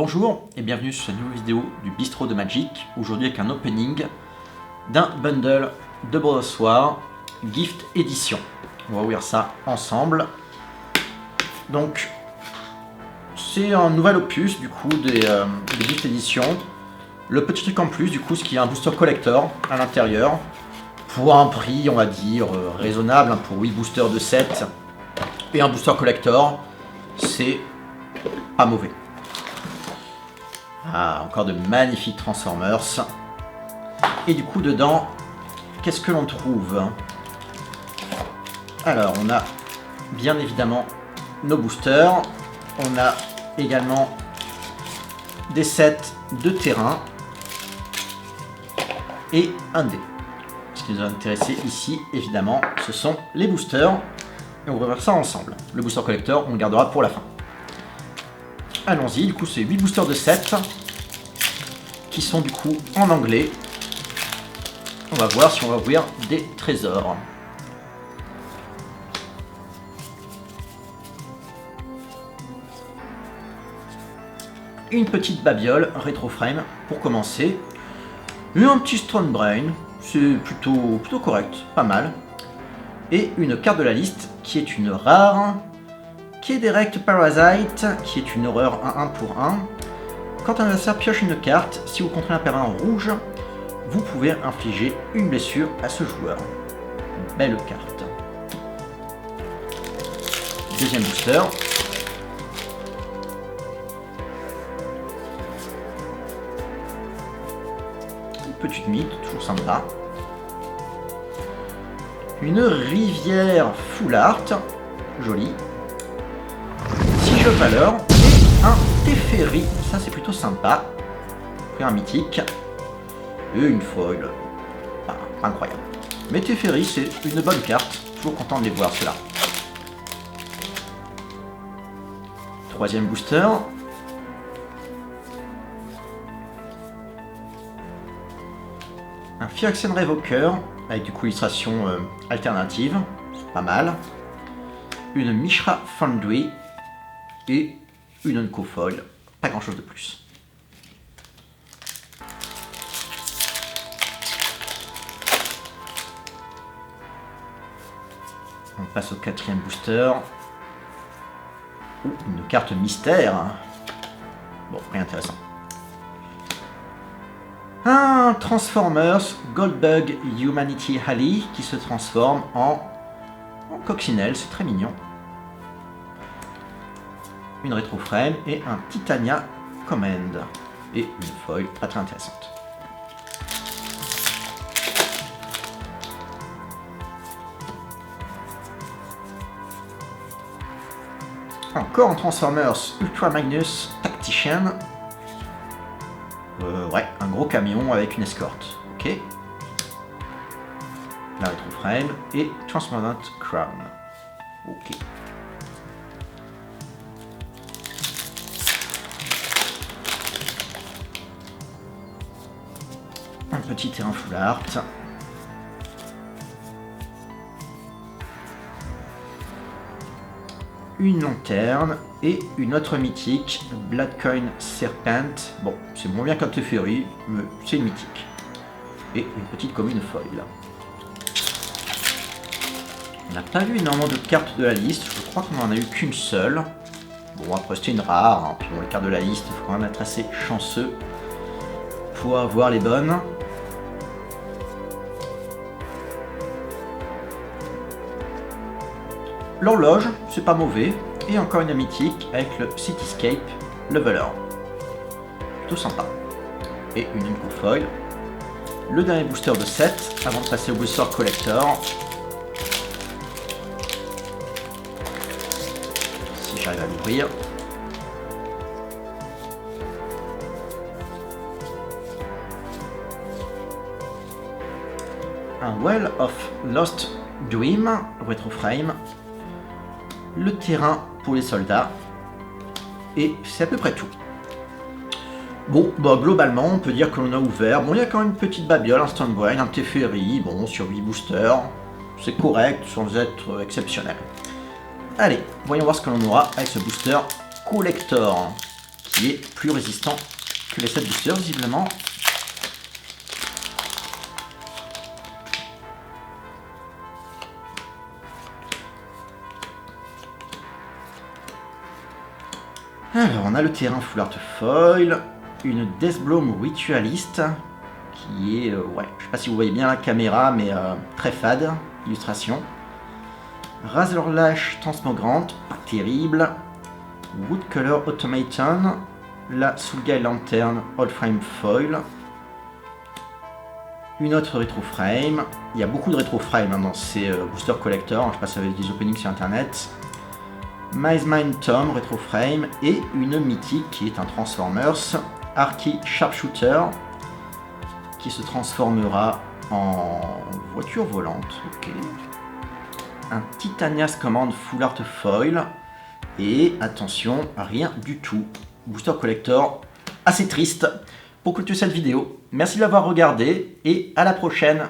Bonjour et bienvenue sur cette nouvelle vidéo du Bistrot de Magic, aujourd'hui avec un opening d'un bundle de Brother's Gift Edition. On va ouvrir ça ensemble. Donc c'est un nouvel opus du coup des Gift Edition. Le petit truc en plus du coup, ce qui est un booster collector à l'intérieur pour un prix on va dire raisonnable, pour 8 boosters de 7 et un booster collector, c'est pas mauvais. Ah, encore de magnifiques Transformers. Et du coup, dedans, qu'est-ce que l'on trouve? Alors, on a bien évidemment nos boosters. On a également des sets de terrain. Et un dé. Ce qui nous a intéressé ici, évidemment, ce sont les boosters. Et on va voir ça ensemble. Le booster collector, on le gardera pour la fin. Allons-y, du coup c'est 8 boosters de 7 qui sont du coup en anglais. On va voir si on va ouvrir des trésors. Une petite babiole rétro frame pour commencer. Et un petit Stone Brain, c'est plutôt correct, pas mal. Et une carte de la liste qui est une rare. Direct Parasite, qui est une horreur 1-1 pour 1. Quand un adversaire pioche une carte, si vous contrôlez un permanent rouge, vous pouvez infliger une blessure à ce joueur. Belle carte. Deuxième booster. Une petite mythe, toujours sympa. Une rivière full art, jolie. Valeur et un Teferi, ça c'est plutôt sympa. Un mythique et une foil, incroyable. Mais Teferi c'est une bonne carte, toujours content de les voir ceux-là. Troisième booster. Un Phyrexian Revoker avec du coup illustration alternative, c'est pas mal. Une Mishra Foundry. Et une Unco-Foil, pas grand chose de plus. On passe au quatrième booster. Une carte mystère. Bon, rien intéressant. Un Transformers Goldbug Humanity Halley qui se transforme en coccinelle, c'est très mignon. Une rétro frame et un Titania Command et une foil pas très intéressante. Encore un Transformers Ultra Magnus Tactician. Ouais, un gros camion avec une escorte. Ok. La rétro frame et Transparent Crown. Ok. Un petit terrain full art. Une lanterne et une autre mythique, Bloodcoin Serpent. Bon, c'est moins bien qu'un Teferi, mais c'est une mythique. Et une petite commune foil. On n'a pas vu énormément de cartes de la liste, je crois qu'on n'en a eu qu'une seule. Bon, après c'était une rare, hein. Puis bon, les cartes de la liste, il faut quand même être assez chanceux pour avoir les bonnes. L'horloge, c'est pas mauvais, et encore une mythique avec le Cityscape Leveler. Plutôt sympa. Et une Unco-Foil. Le dernier booster de 7, avant de passer au booster collector. Si j'arrive à l'ouvrir. Un Well of Lost Dream, Retro Frame. Le terrain pour les soldats. Et c'est à peu près tout. Bon, bah, globalement, on peut dire que l'on a ouvert. Bon, il y a quand même une petite babiole, un Stone Brain, un Teferi. Bon, sur 8 boosters, c'est correct sans être exceptionnel. Allez, voyons voir ce que l'on aura avec ce booster collector. qui est plus résistant que les sets boosters visiblement. Alors on a le terrain Full Art Foil, une Deathbloom Ritualist qui est, ouais, je sais pas si vous voyez bien la caméra, mais très fade, illustration. Razorlash Transmogrante, pas terrible. Woodcolor Automaton, la Sulgai Lantern Old Frame Foil. Une autre Retro Frame, il y a beaucoup de Retro Frame dans ces Booster Collector, je sais pas si vous avez des openings sur internet. Mice Mind Tom Retro Frame et une mythique qui est un Transformers Arky Sharpshooter qui se transformera en voiture volante. Ok. Un Titania's Command Full Art Foil et attention, rien du tout. Booster Collector assez triste pour clôturer cette vidéo. Merci de l'avoir regardé et à la prochaine.